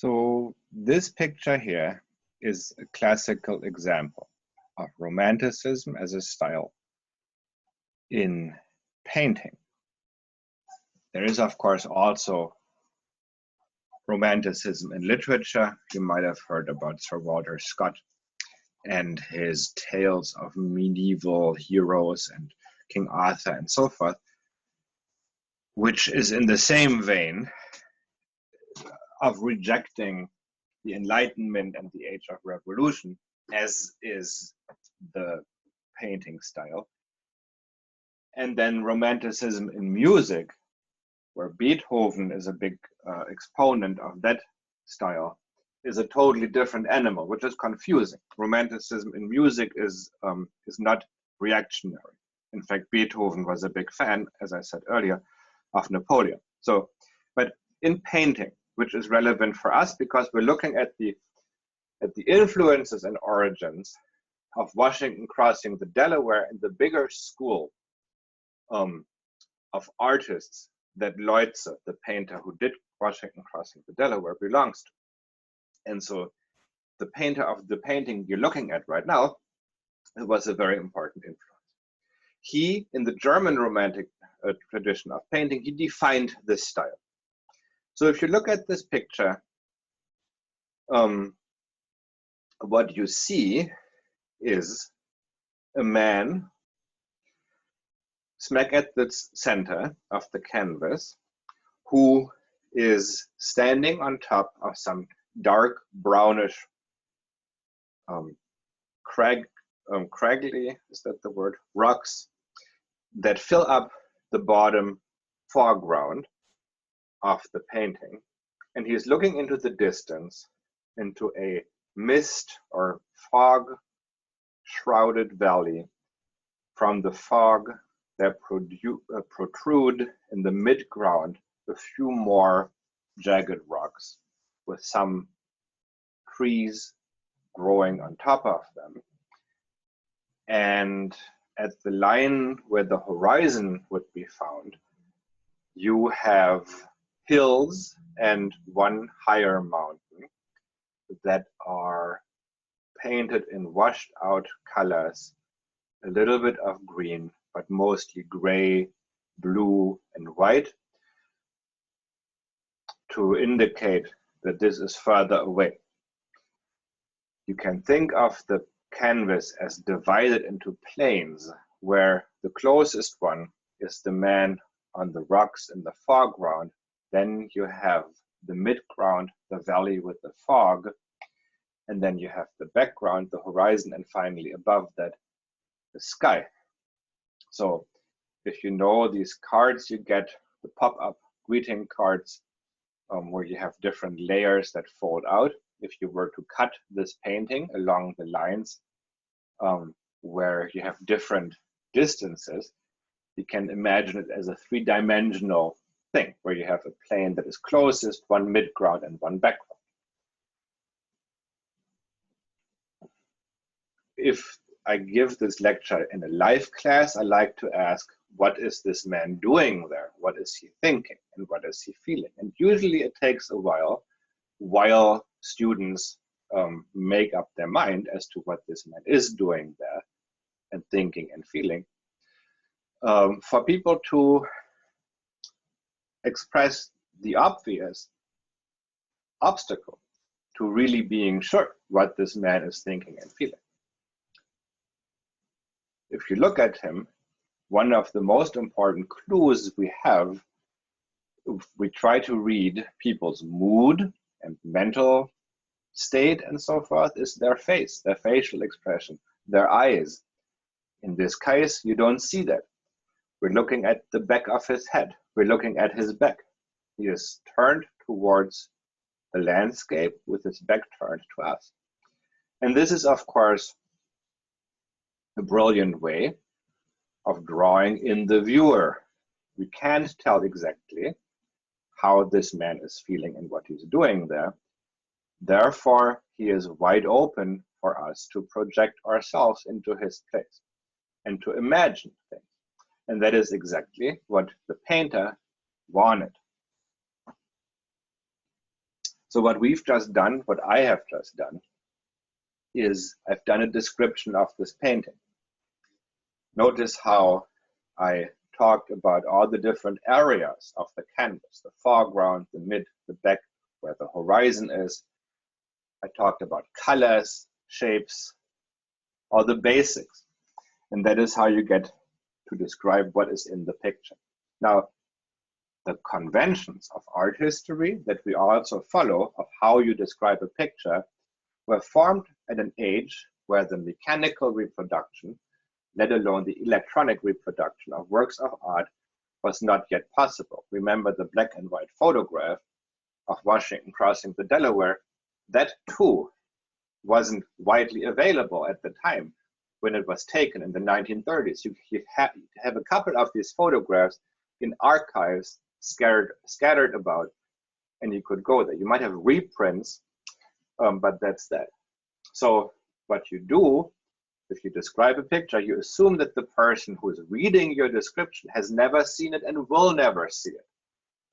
So this picture here is a classical example of Romanticism as a style in painting. There is, of course, also Romanticism in literature. You might have heard about Sir Walter Scott and his tales of medieval heroes and King Arthur and so forth, which is in the same vein of rejecting the Enlightenment and the Age of Revolution, as is the painting style. And then Romanticism in music, where Beethoven is a big exponent of that style, is a totally different animal, which is confusing. Romanticism in music is not reactionary. In fact, Beethoven was a big fan, as I said earlier, of Napoleon. So, but in painting, which is relevant for us because we're looking at the influences and origins of Washington crossing the Delaware and the bigger school of artists that Leutze, the painter who did Washington crossing the Delaware, belongs to. And so the painter of the painting you're looking at right now, it was a very important influence. He, in the German Romantic tradition of painting, he defined this style. So if you look at this picture, what you see is a man smack at the center of the canvas who is standing on top of some dark brownish craggly, is that the word, rocks that fill up the bottom foreground of the painting. And he's looking into the distance, into a mist or fog shrouded valley. From the fog there protrude in the mid-ground a few more jagged rocks with some trees growing on top of them. And at the line where the horizon would be found, you have hills and one higher mountain that are painted in washed out colors, a little bit of green, but mostly gray, blue, and white, to indicate that this is further away. You can think of the canvas as divided into planes, where the closest one is the man on the rocks in the foreground. Then you have the midground, the valley with the fog, and then you have the background, the horizon, and finally above that, the sky. So if you know these cards, you get the pop-up greeting cards where you have different layers that fold out. If you were to cut this painting along the lines where you have different distances, you can imagine it as a three-dimensional thing where you have a plane that is closest, one midground, and one background. If I give this lecture in a live class, I like to ask, what is this man doing there? What is he thinking? And what is he feeling? And usually it takes a while students make up their mind as to what this man is doing there and thinking and feeling. For people to express the obvious obstacle to really being sure what this man is thinking and feeling. If you look at him, one of the most important clues we have, if we try to read people's mood and mental state and so forth, is their face, their facial expression, their eyes. In this case, you don't see that. We're looking at the back of his head. We're looking at his back. He is turned towards the landscape with his back turned to us. And this is, of course, a brilliant way of drawing in the viewer. We can't tell exactly how this man is feeling and what he's doing there. Therefore, he is wide open for us to project ourselves into his place and to imagine things. And that is exactly what the painter wanted. So what we've just done, what I have just done, is I've done a description of this painting. Notice how I talked about all the different areas of the canvas, the foreground, the mid, the back, where the horizon is. I talked about colors, shapes, all the basics. And that is how you get to describe what is in the picture. Now, the conventions of art history that we also follow of how you describe a picture were formed at an age where the mechanical reproduction, let alone the electronic reproduction of works of art, was not yet possible. Remember the black and white photograph of Washington crossing the Delaware? That too wasn't widely available at the time when it was taken in the 1930s. You have a couple of these photographs in archives scattered about, and you could go there. You might have reprints, but that's that. So what you do, if you describe a picture, you assume that the person who is reading your description has never seen it and will never see it.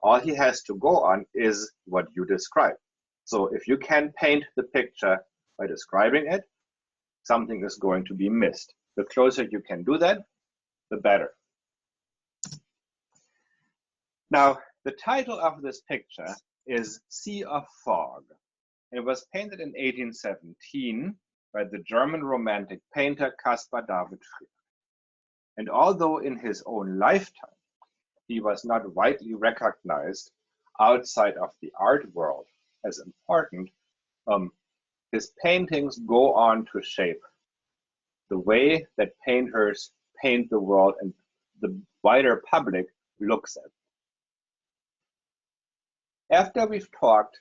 All he has to go on is what you describe. So if you can paint the picture by describing it, something is going to be missed. The closer you can do that, the better. Now, the title of this picture is Sea of Fog. It was painted in 1817 by the German Romantic painter Caspar David Friedrich. And although in his own lifetime, he was not widely recognized outside of the art world as important, his paintings go on to shape the way that painters paint the world and the wider public looks at it. After we've talked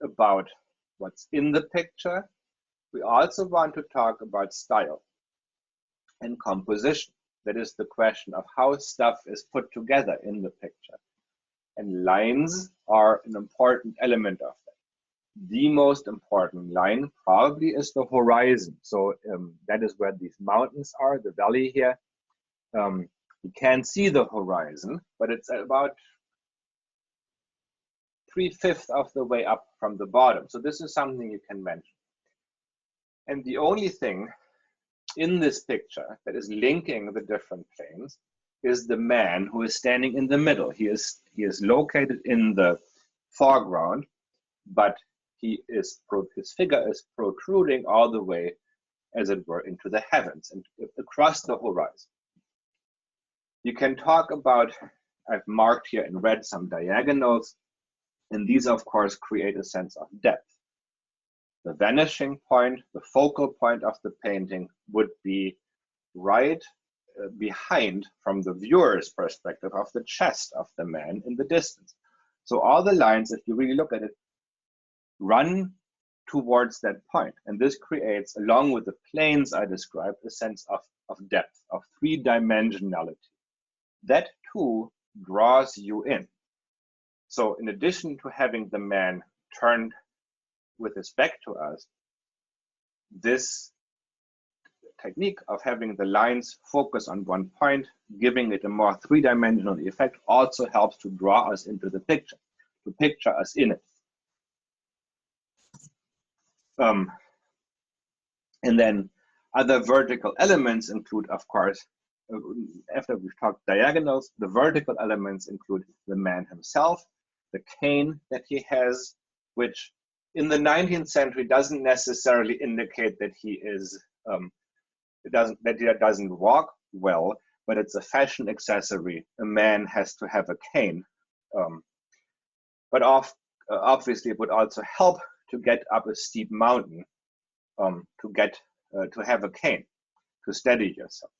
about what's in the picture, we also want to talk about style and composition. That is the question of how stuff is put together in the picture. And lines are an important element of that. The most important line probably is the horizon. So that is where these mountains are, the valley here. You can't see the horizon, but it's about 3/5 of the way up from the bottom. So this is something you can mention. And the only thing in this picture that is linking the different planes is the man who is standing in the middle. He is located in the foreground, but his figure is protruding all the way, as it were, into the heavens and across the horizon. You can talk about, I've marked here in red some diagonals, and these of course create a sense of depth. The vanishing point, the focal point of the painting would be right behind, from the viewer's perspective, of the chest of the man in the distance. So all the lines, if you really look at it, run towards that point. And this creates, along with the planes I described, a sense of depth, of three-dimensionality. That too draws you in. So in addition to having the man turned with his back to us, this technique of having the lines focus on one point, giving it a more three-dimensional effect, also helps to draw us into the picture, to picture us in it. And then other vertical elements include, of course, after we've talked diagonals, the vertical elements include the man himself, the cane that he has, which in the 19th century doesn't necessarily indicate that he is, that he doesn't walk well, but it's a fashion accessory. A man has to have a cane. But obviously it would also help to get up a steep mountain, to have a cane, to steady yourself.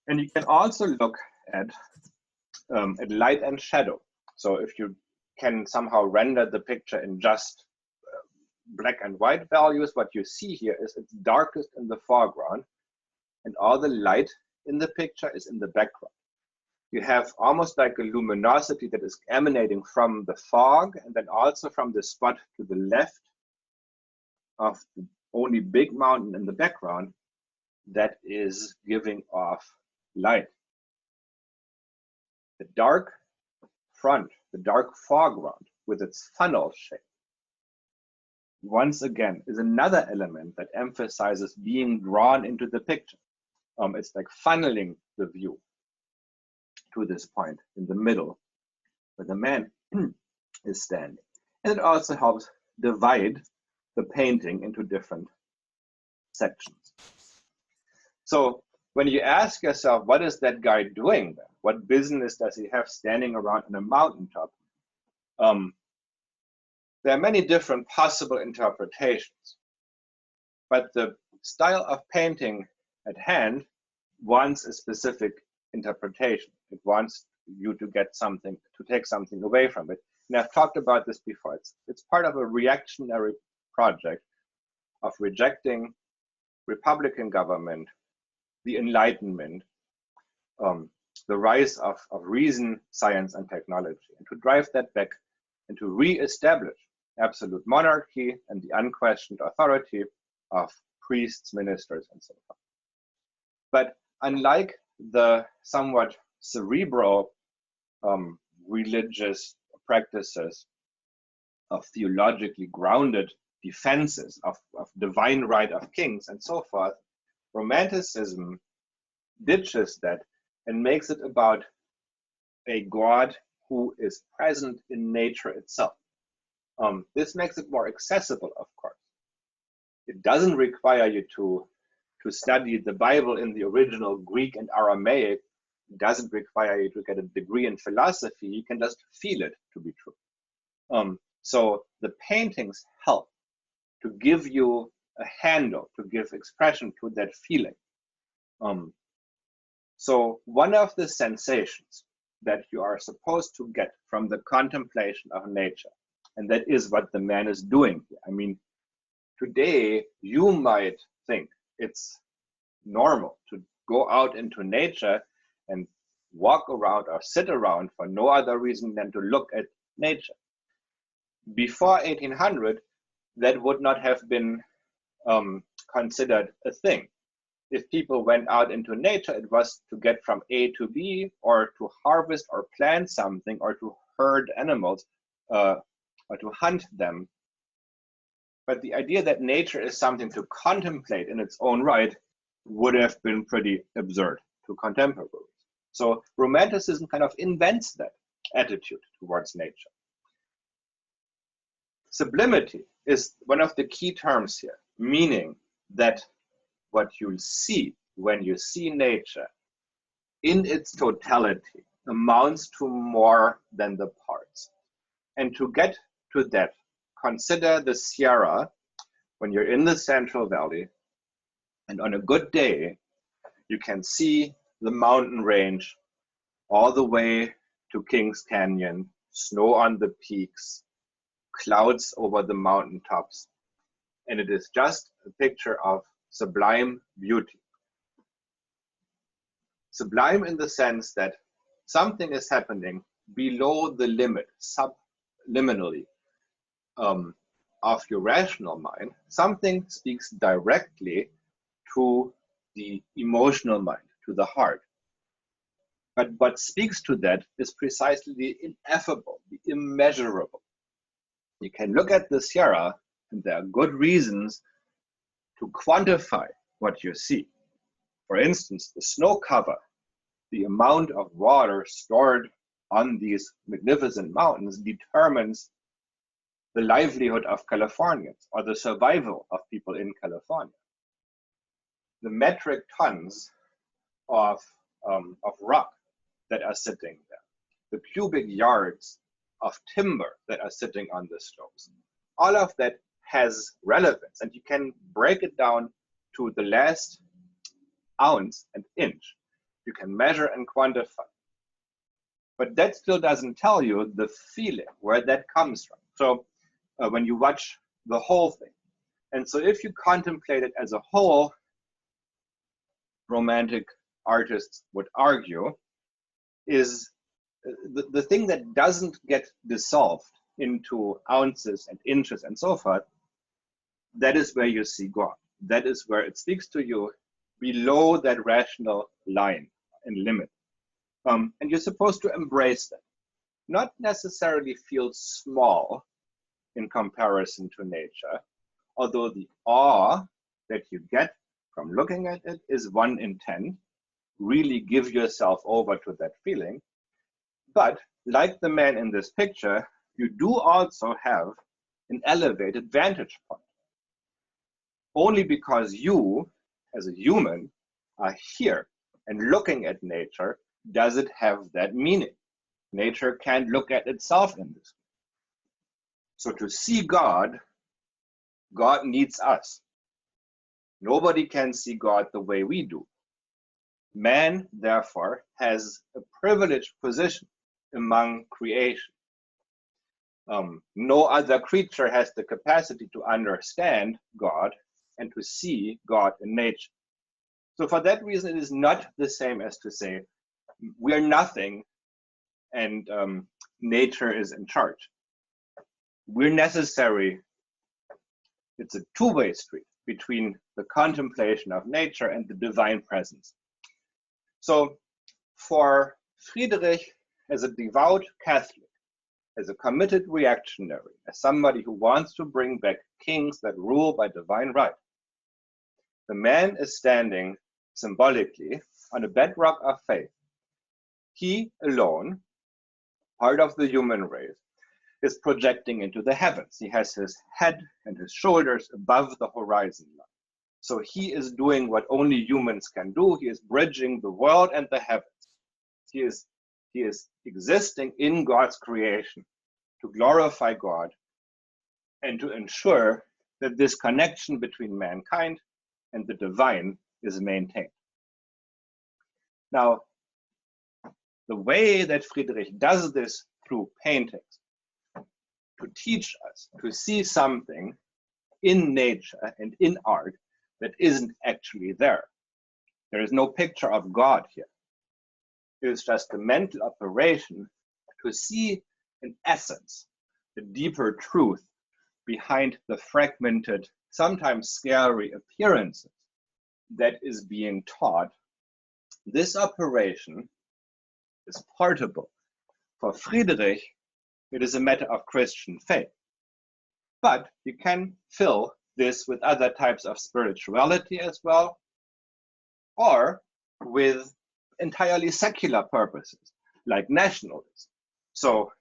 And you can also look at light and shadow. So if you can somehow render the picture in just black and white values, what you see here is it's darkest in the foreground and all the light in the picture is in the background. You have almost like a luminosity that is emanating from the fog and then also from the spot to the left of the only big mountain in the background that is giving off light. The dark front, the dark foreground with its funnel shape, once again, is another element that emphasizes being drawn into the picture. It's like funneling the view to this point in the middle where the man is standing. And it also helps divide the painting into different sections. So when you ask yourself, what is that guy doing there? What business does he have standing around on a mountaintop? There are many different possible interpretations, but the style of painting at hand wants a specific interpretation. It wants you to get something, to take something away from it. And I've talked about this before. It's part of a reactionary project of rejecting Republican government, the Enlightenment, the rise of reason, science, and technology, and to drive that back and to re-establish absolute monarchy and the unquestioned authority of priests, ministers, and so forth. But unlike the somewhat cerebral religious practices of theologically grounded defenses of divine right of kings and so forth, Romanticism ditches that and makes it about a God who is present in nature itself. This makes it more accessible, of course. It doesn't require you to study the Bible in the original Greek and Aramaic. It doesn't require you to get a degree in philosophy. You can just feel it to be true. So the paintings help to give you a handle, to give expression to that feeling. So one of the sensations that you are supposed to get from the contemplation of nature, and that is what the man is doing here. I mean, today you might think it's normal to go out into nature and walk around or sit around for no other reason than to look at nature. Before 1800, that would not have been considered a thing. If people went out into nature, it was to get from A to B, or to harvest or plant something, or to herd animals, or to hunt them. But the idea that nature is something to contemplate in its own right would have been pretty absurd to contemporaries. So Romanticism kind of invents that attitude towards nature. Sublimity is one of the key terms here, meaning that what you'll see when you see nature in its totality amounts to more than the parts. And to get to that, consider the Sierra when you're in the Central Valley, and on a good day, you can see the mountain range all the way to Kings Canyon, snow on the peaks, clouds over the mountaintops, and it is just a picture of sublime beauty. Sublime in the sense that something is happening below the limit, subliminally, of your rational mind. Something speaks directly to the emotional mind, to the heart. But what speaks to that is precisely the ineffable, the immeasurable. You can look at the Sierra, and there are good reasons to quantify what you see. For instance, the snow cover, the amount of water stored on these magnificent mountains determines the livelihood of Californians or the survival of people in California. The metric tons of rock that are sitting there, the cubic yards of timber that are sitting on the slopes, all of that has relevance, and you can break it down to the last ounce and inch. You can measure and quantify. But that still doesn't tell you the feeling, where that comes from. So when you watch the whole thing, and so if you contemplate it as a whole, Romantic artists would argue, is the thing that doesn't get dissolved into ounces and inches and so forth, that is where you see God. That is where it speaks to you below that rational line and limit. And you're supposed to embrace that. not necessarily feel small in comparison to nature, although the awe that you get from looking at it is 1 in 10. Really give yourself over to that feeling. But like the man in this picture, you do also have an elevated vantage point. Only because you, as a human, are here and looking at nature, does it have that meaning. Nature can't look at itself in this way. So to see God, God needs us. Nobody can see God the way we do. Man, therefore, has a privileged position among creation. No other creature has the capacity to understand God and to see God in nature. So for that reason, it is not the same as to say, we're nothing and nature is in charge. We're necessary. It's a two-way street between the contemplation of nature and the divine presence. So for Friedrich, as a devout Catholic, as a committed reactionary, as somebody who wants to bring back kings that rule by divine right, the man is standing symbolically on a bedrock of faith. He alone, part of the human race, is projecting into the heavens. He has his head and his shoulders above the horizon line. So he is doing what only humans can do. He is bridging the world and the heavens. He is existing in God's creation to glorify God and to ensure that this connection between mankind and the divine is maintained. Now, the way that Friedrich does this through paintings, to teach us to see something in nature and in art that isn't actually there. There is no picture of God here. It is just a mental operation to see in essence the deeper truth behind the fragmented, sometimes scary appearances that is being taught. This operation is portable. For Friedrich, it is a matter of Christian faith. But you can fill this with other types of spirituality as well, or with entirely secular purposes, like nationalism. So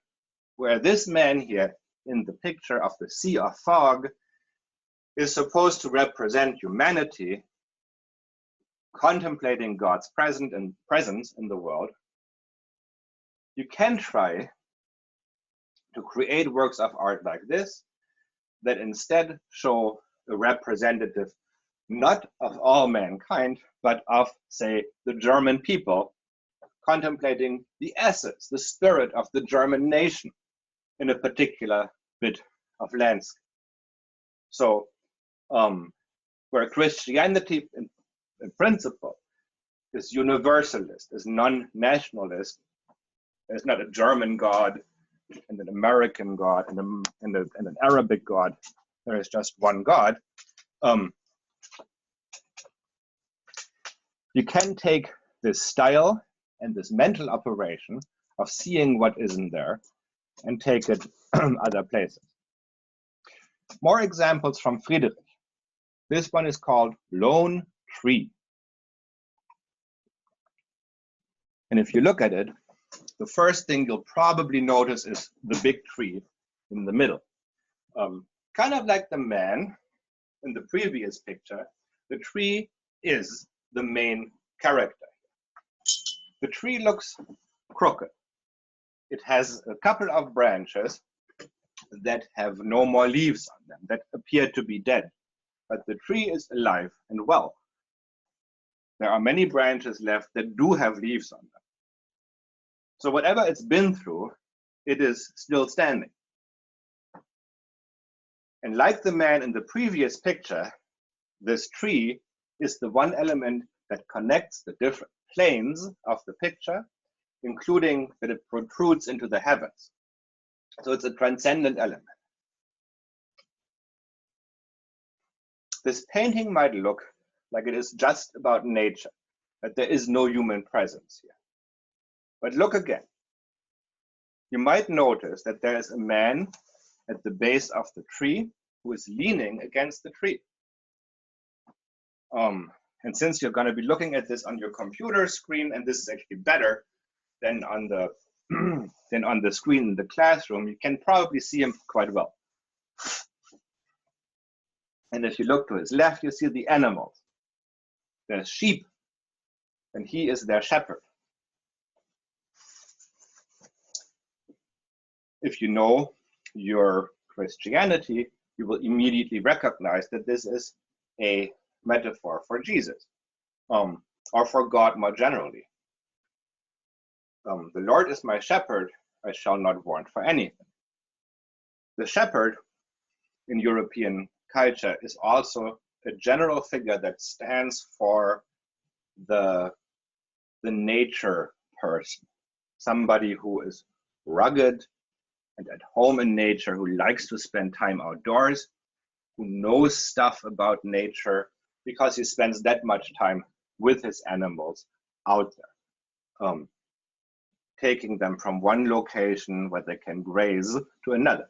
where this man here in the picture of the Sea of Fog is supposed to represent humanity contemplating God's presence in the world, you can try to create works of art like this that instead show a representative not of all mankind, but of, say, the German people contemplating the essence, the spirit of the German nation in a particular bit of landscape. So where Christianity in principle is universalist, is non-nationalist, there's not a German God and an American God and an Arabic God. There is just one God. You can take this style and this mental operation of seeing what isn't there and take it other places. More examples from Friedrich. This one is called Lone Tree. And if you look at it, the first thing you'll probably notice is the big tree in the middle. Kind of like the man in the previous picture, the tree is the main character. The tree looks crooked. It has a couple of branches that have no more leaves on them, that appear to be dead. But the tree is alive and well. There are many branches left that do have leaves on them. So whatever it's been through, it is still standing. And like the man in the previous picture, this tree is the one element that connects the different planes of the picture, including that it protrudes into the heavens. So it's a transcendent element. This painting might look like it is just about nature, that there is no human presence here. But look again. you might notice that there is a man at the base of the tree who is leaning against the tree. And since you're going to be looking at this on your computer screen, and this is actually better than on the than on the screen in the classroom, you can probably see him quite well. And if you look to his left, you see the animals. There's sheep, and he is their shepherd. If you know your Christianity, you will immediately recognize that this is a metaphor for Jesus, or for God more generally. The Lord is my shepherd, I shall not want for anything. The shepherd in European culture is also a general figure that stands for the nature person, somebody who is rugged and at home in nature, who likes to spend time outdoors, who knows stuff about nature because he spends that much time with his animals out there, taking them from one location where they can graze to another.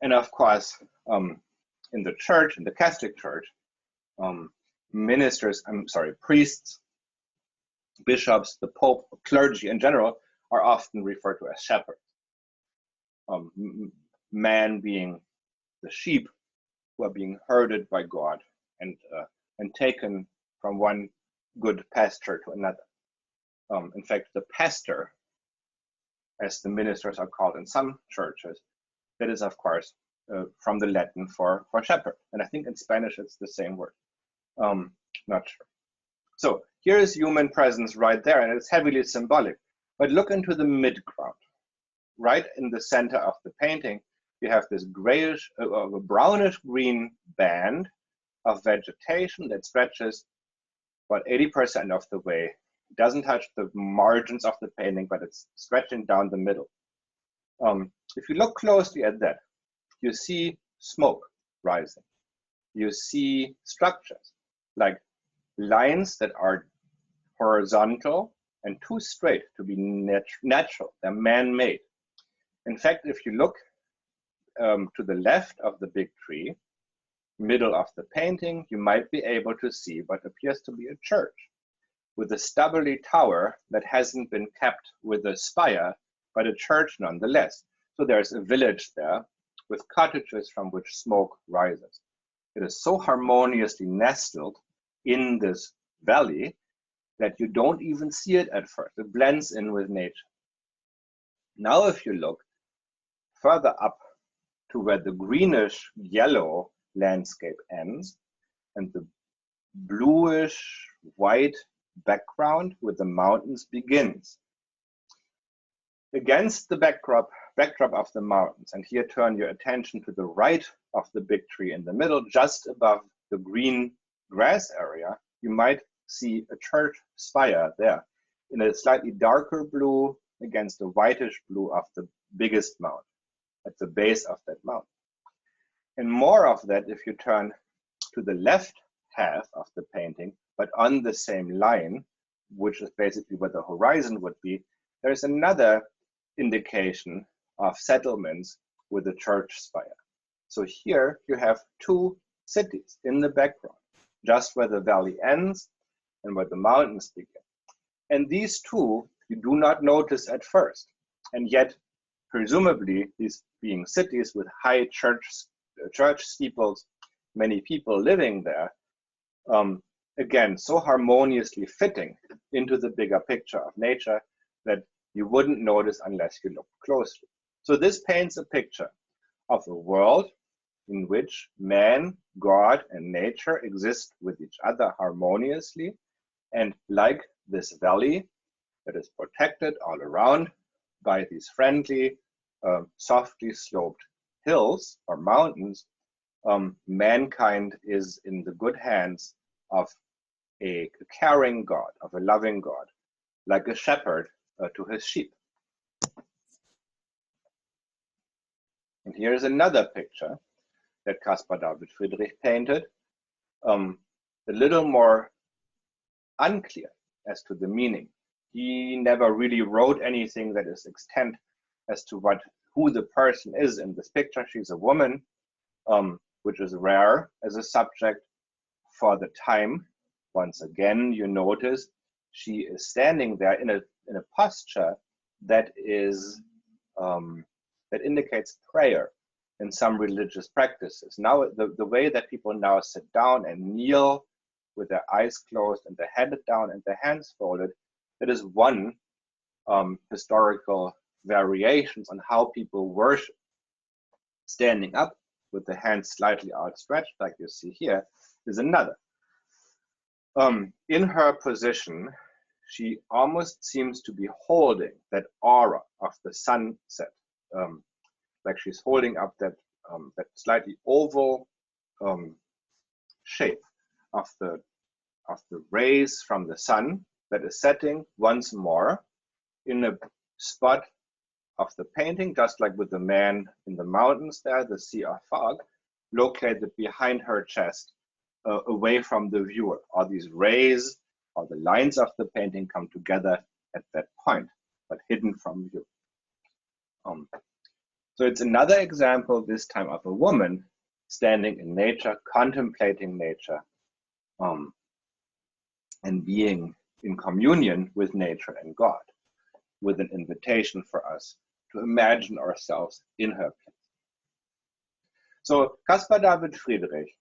And of course, in the church, in the Catholic Church, priests, bishops, the Pope, clergy in general are often referred to as shepherds. Man being the sheep who are being herded by God and taken from one good pasture to another. In fact, the pastor, as the ministers are called in some churches, that is, of course, from the Latin for shepherd. And I think in Spanish it's the same word. Not sure. So here is human presence right there, and it's heavily symbolic. But look into the midground. Right in the center of the painting, you have this grayish, brownish green band of vegetation that stretches about 80% of the way. It doesn't touch the margins of the painting, but it's stretching down the middle. If you look closely at that, you see smoke rising. You see structures like lines that are horizontal and too straight to be natural. They're man-made. In fact, if you look to the left of the big tree, middle of the painting, you might be able to see what appears to be a church with a stubbly tower that hasn't been kept with a spire, but a church nonetheless. So there's a village there with cottages from which smoke rises. It is so harmoniously nestled in this valley that you don't even see it at first. It blends in with nature. Now, if you look further up to where the greenish yellow landscape ends and the bluish white background with the mountains begins. Against the backdrop of the mountains, and here turn your attention to the right of the big tree in the middle, just above the green grass area, you might see a church spire there in a slightly darker blue against the whitish blue of the biggest mountain, at the base of that mountain. And more of that if you turn to the left half of the painting, but on the same line, which is basically where the horizon would be, there's another indication of settlements with a church spire. So here you have two cities in the background, just where the valley ends and where the mountains begin. And these two you do not notice at first. And yet, presumably, these being cities with high church steeples, many people living there, again, so harmoniously fitting into the bigger picture of nature that you wouldn't notice unless you look closely. So this paints a picture of a world in which man, God, and nature exist with each other harmoniously. And like this valley that is protected all around by these friendly, softly sloped hills or mountains, mankind is in the good hands of a caring God, of a loving God, like a shepherd to his sheep. And here's another picture that Caspar David Friedrich painted, a little more unclear as to the meaning. he never really wrote anything that is extant as to who the person is in this picture. She's a woman, which is rare as a subject for the time. Once again, you notice she is standing there in a posture that is that indicates prayer in some religious practices. Now, the way that people now sit down and kneel with their eyes closed and their head down and their hands folded, that is one historical variations on how people worship. Standing up with the hands slightly outstretched, like you see here, is another. In her position, she almost seems to be holding that aura of the sunset, like she's holding up that slightly oval shape of the rays from the sun that is setting once more in a spot of the painting, just like with the man in the mountains there, the sea of fog, located behind her chest, away from the viewer. All these rays or the lines of the painting come together at that point, but hidden from view. So it's another example, this time of a woman standing in nature, contemplating nature, and being in communion with nature and God, with an invitation for us to imagine ourselves in her place. So Caspar David Friedrich,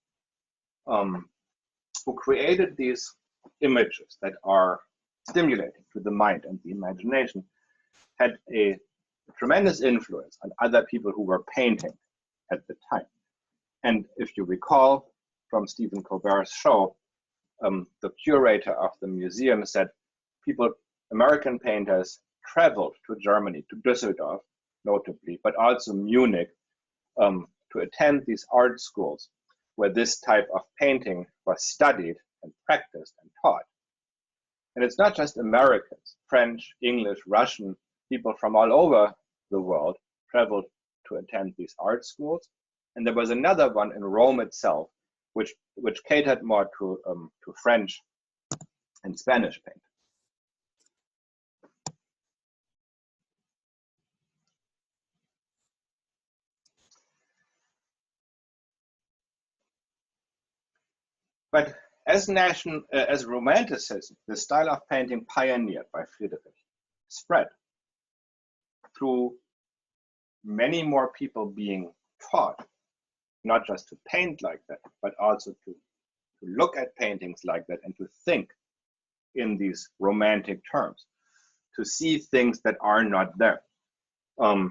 who created these images that are stimulating to the mind and the imagination, had a tremendous influence on other people who were painting at the time. And if you recall from Stephen Colbert's show, the curator of the museum said American painters traveled to Germany, to Düsseldorf, notably, but also Munich, to attend these art schools where this type of painting was studied and practiced and taught. And it's not just Americans, French, English, Russian, people from all over the world traveled to attend these art schools. And there was another one in Rome itself, which catered more to French and Spanish paint. But as Romanticism, the style of painting pioneered by Friedrich, spread through many more people being taught, not just to paint like that, but also to look at paintings like that and to think in these romantic terms, to see things that are not there. The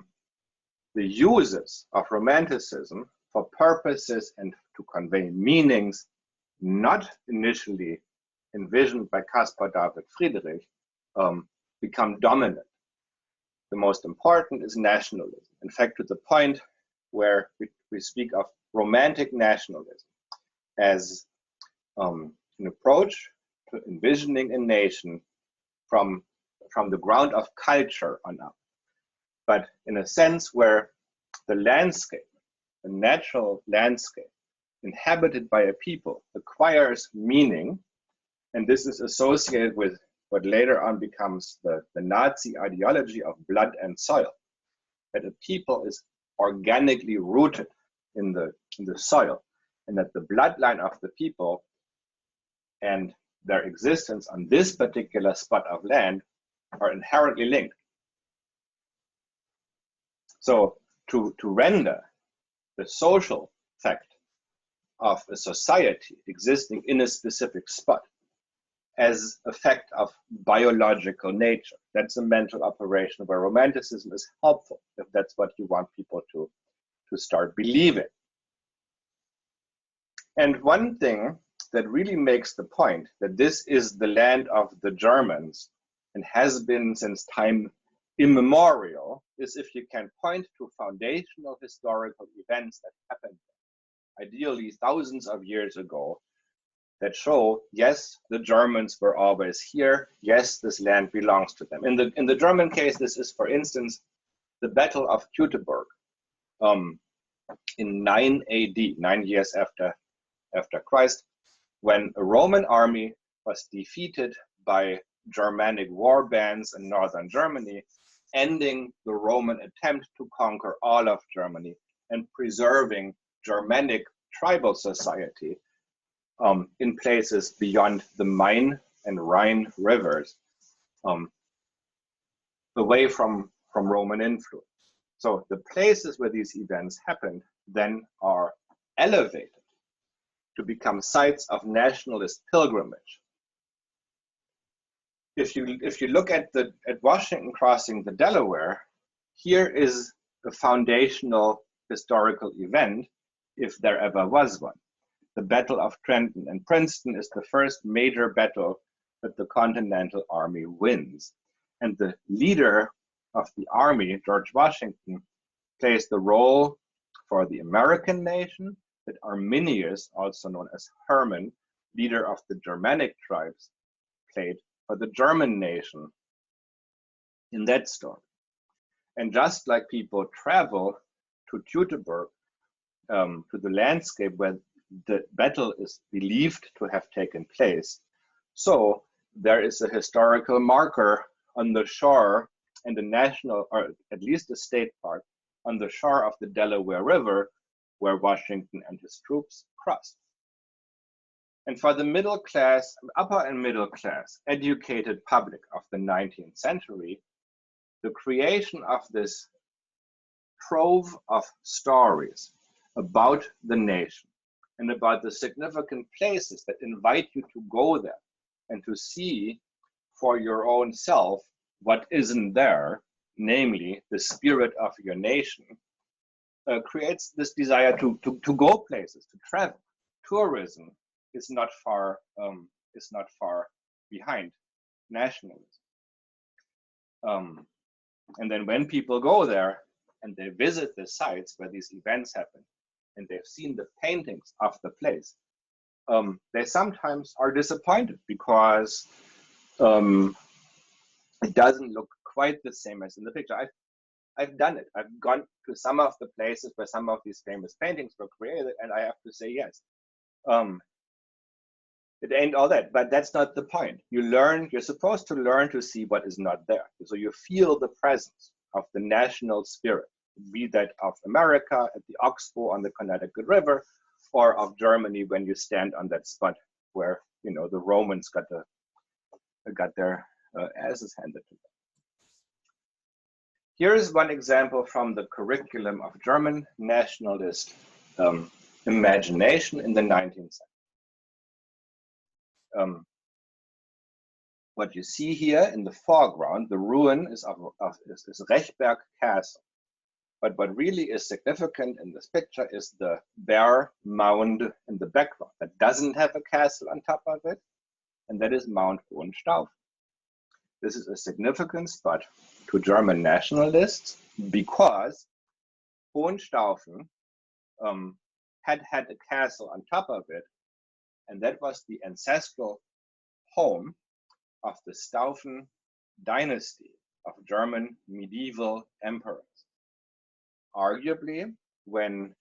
uses of Romanticism for purposes and to convey meanings not initially envisioned by Caspar David Friedrich become dominant. The most important is nationalism. In fact, to the point where we speak of romantic nationalism as an approach to envisioning a nation from the ground of culture on up, but in a sense where the landscape, the natural landscape inhabited by a people, acquires meaning, and this is associated with what later on becomes the Nazi ideology of blood and soil, that a people is organically rooted in the soil, and that the bloodline of the people and their existence on this particular spot of land are inherently linked. So to render the social fact of a society existing in a specific spot as a fact of biological nature, that's a mental operation where Romanticism is helpful, if that's what you want people to start believing. And one thing that really makes the point that this is the land of the Germans and has been since time immemorial is if you can point to foundational historical events that happened, ideally thousands of years ago, that show, yes, the Germans were always here. Yes, this land belongs to them. In the German case, this is, for instance, the Battle of Teutoburg in 9 AD, 9 years after Christ, when a Roman army was defeated by Germanic war bands in northern Germany, ending the Roman attempt to conquer all of Germany and preserving Germanic tribal society in places beyond the Main and Rhine rivers, away from Roman influence. So the places where these events happened then are elevated to become sites of nationalist pilgrimage. If you look at Washington crossing the Delaware, here is a foundational historical event, if there ever was one. The Battle of Trenton and Princeton is the first major battle that the Continental Army wins. And the leader of the army, George Washington, plays the role for the American nation that Arminius, also known as Hermann, leader of the Germanic tribes, played for the German nation in that story. And just like people travel to Teutoburg, to the landscape where the battle is believed to have taken place, so there is a historical marker on the shore and a national, or at least a state park, on the shore of the Delaware River where Washington and his troops crossed. And for the middle class, upper and middle class, educated public of the 19th century, the creation of this trove of stories about the nation and about the significant places that invite you to go there and to see for your own self what isn't there, namely the spirit of your nation, creates this desire to go places, to travel. Tourism is not far behind nationalism. And then when people go there and they visit the sites where these events happen, and they've seen the paintings of the place, they sometimes are disappointed because it doesn't look quite the same as in the picture. I've done it. I've gone to some of the places where some of these famous paintings were created, and I have to say, yes, it ain't all that, but that's not the point. You're supposed to learn to see what is not there. So you feel the presence of the national spirit, be that of America at the Oxbow on the Connecticut River, or of Germany when you stand on that spot where, you know, the Romans got their asses handed to them. Here's one example from the curriculum of German nationalist imagination in the 19th century. What you see here in the foreground, the ruin is Rechberg Castle. But what really is significant in this picture is the bare mound in the background that doesn't have a castle on top of it, and that is Mount Hohenstaufen. This is a significant spot to German nationalists because Hohenstaufen had a castle on top of it, and that was the ancestral home of the Staufen dynasty of German medieval emperors. Arguably, when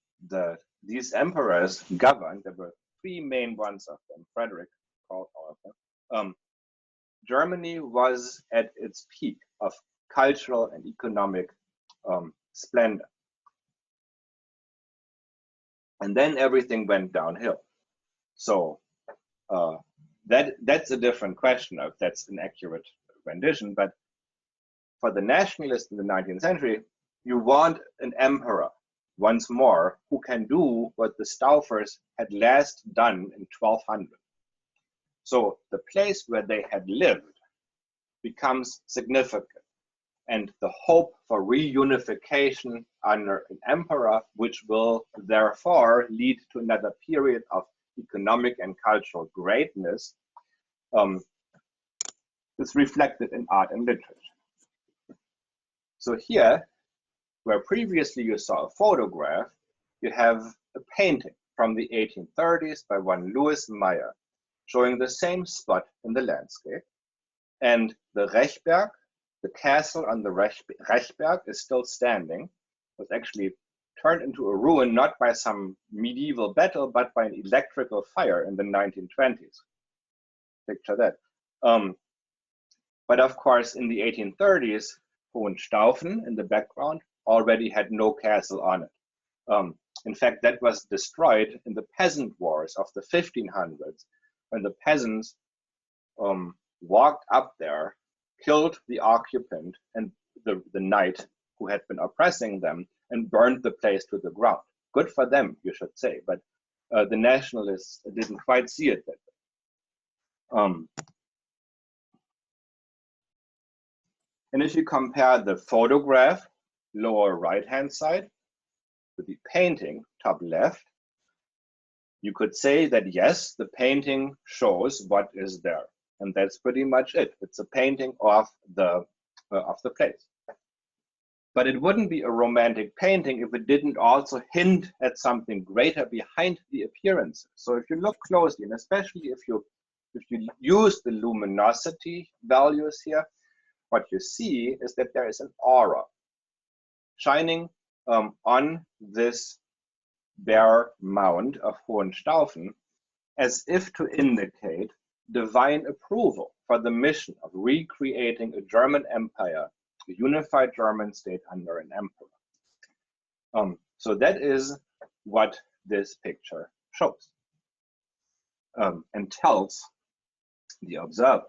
these emperors governed, there were three main ones of them, Frederick, called Arthur, Germany was at its peak of cultural and economic splendor. And then everything went downhill. So that's a different question if that's an accurate rendition. But for the nationalists in the 19th century, you want an emperor, once more, who can do what the Staufers had last done in 1200. So the place where they had lived becomes significant. And the hope for reunification under an emperor, which will therefore lead to another period of economic and cultural greatness, is reflected in art and literature. So here, where previously you saw a photograph, you have a painting from the 1830s by one Louis Meyer, showing the same spot in the landscape. And the Rechberg, the castle on the Rechberg, is still standing. It was actually turned into a ruin, not by some medieval battle, but by an electrical fire in the 1920s. Picture that. But of course, in the 1830s, Hohenstaufen in the background already had no castle on it. In fact, that was destroyed in the peasant wars of the 1500s, when the peasants walked up there, killed the occupant and the knight who had been oppressing them, and burned the place to the ground. Good for them, you should say, but the nationalists didn't quite see it that way. And if you compare the photograph, lower right-hand side, with the painting, top left, you could say that yes, the painting shows what is there. And that's pretty much it. It's a painting of the place. But it wouldn't be a romantic painting if it didn't also hint at something greater behind the appearances. So if you look closely, and especially if you use the luminosity values here, what you see is that there is an aura shining on this bare mound of Hohenstaufen, as if to indicate divine approval for the mission of recreating a German empire, a unified German state under an emperor. So that is what this picture shows and tells the observer.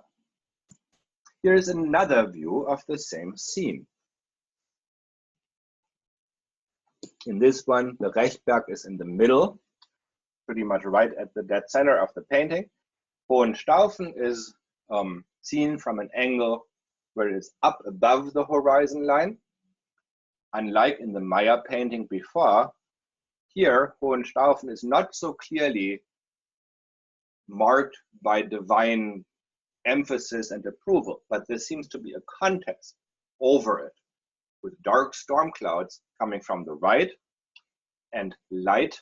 Here is another view of the same scene. In this one, the Rechberg is in the middle, pretty much right at the dead center of the painting. Hohenstaufen is seen from an angle where it is up above the horizon line. Unlike in the Maya painting before, here Hohenstaufen is not so clearly marked by divine emphasis and approval, but there seems to be a context over it, with dark storm clouds coming from the right and light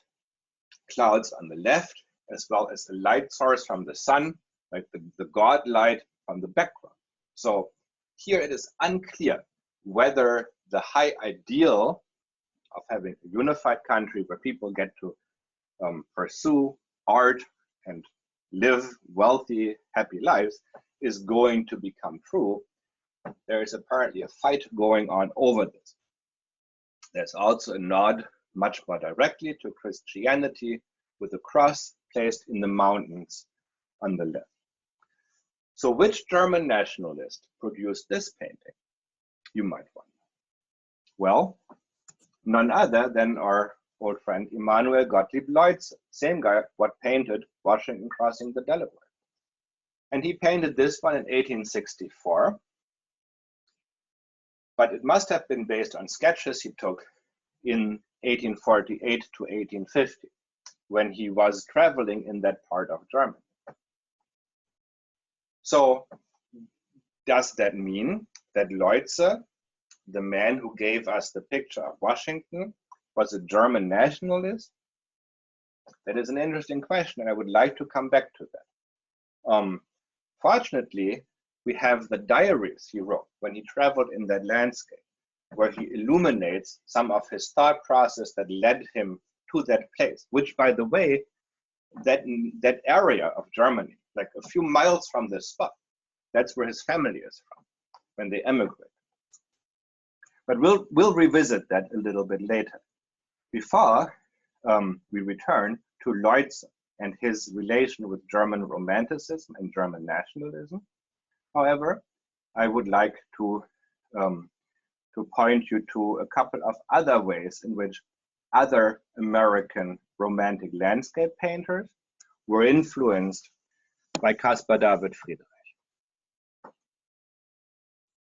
clouds on the left, as well as a light source from the sun, like the god light from the background. So here it is unclear whether the high ideal of having a unified country where people get to pursue art and live wealthy, happy lives is going to become true. There is apparently a fight going on over this. There's also a nod much more directly to Christianity with a cross placed in the mountains on the left. So which German nationalist produced this painting, you might wonder? Well, none other than our old friend Emanuel Gottlieb Leutze, same guy what painted Washington crossing the Delaware. And he painted this one in 1864, but it must have been based on sketches he took in 1848 to 1850, when he was traveling in that part of Germany. So does that mean that Leutze, the man who gave us the picture of Washington, was a German nationalist? That is an interesting question, and I would like to come back to that. Fortunately, we have the diaries he wrote when he traveled in that landscape, where he illuminates some of his thought process that led him to that place, which, by the way, that area of Germany, like a few miles from this spot, that's where his family is from when they emigrate. But we'll revisit that a little bit later. Before we return to Leutze and his relation with German Romanticism and German nationalism, however, I would like to point you to a couple of other ways in which other American Romantic landscape painters were influenced by Caspar David Friedrich.